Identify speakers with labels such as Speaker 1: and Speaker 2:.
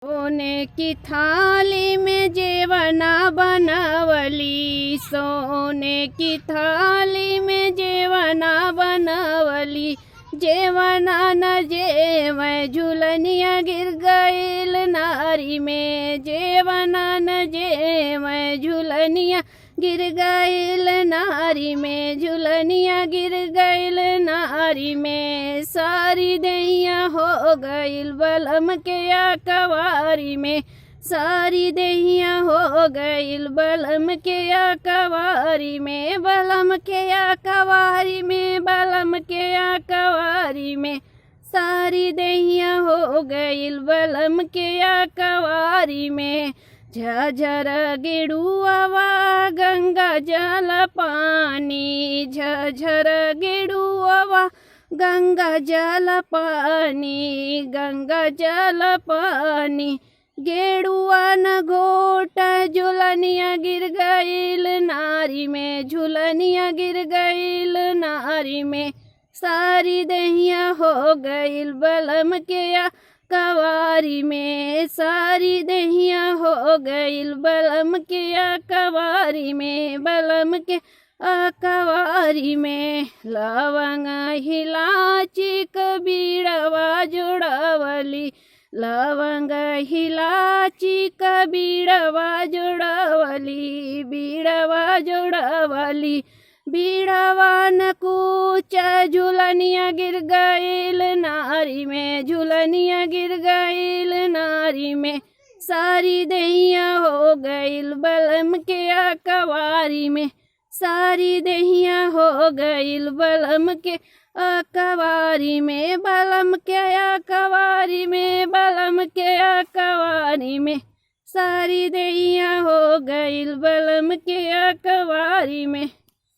Speaker 1: सोने की थाली में जेवना बनवली, सोने की थाली में जेवना बनवली। जेवना न जेव झुलनिया गिर गईल नारी में, जेवना न जेव झुलनिया गिर गईल नारी में, झुलनिया गिर गईल नारी में। सारी दैया हो गईल बलम के कवारी में, सारी दैया हो गईल बलम के कवारी में, बलम के कवारी में, बलम के कवारी में। सारी दैया हो गईल बलम के कवारी में। झझर गिड़ुआवा गंगा जल पानी, झझर गिड़ुआवा गंगा जल पानी, गंगा जल पानी। गेड़ुआ न घोट झुलनिया गिर गईल नारी में, झुलनिया गिर गईल नारी में। सारी दैया हो गईल बलम के कवारी में, सारी दैया हो गईल बलम के कवारी में, बलम के कवारी में। लवंग हिलाची कबीरवा जुड़ावली, लवंग हिलाची कबीरवा जुड़ावली, बीड़वा जुड़ावली। बीड़वा न कूच झुलनिया गिर गईल नारी में, झुलनिया गिर गईल नारी में। सारी दैया हो गईल बलम के कवारी में, सारी दैया हो गईल बलम के कवारी में, बलम के कवारी में, बलम के कवारी में। सारी दैया हो गईल बलम के कवारी में।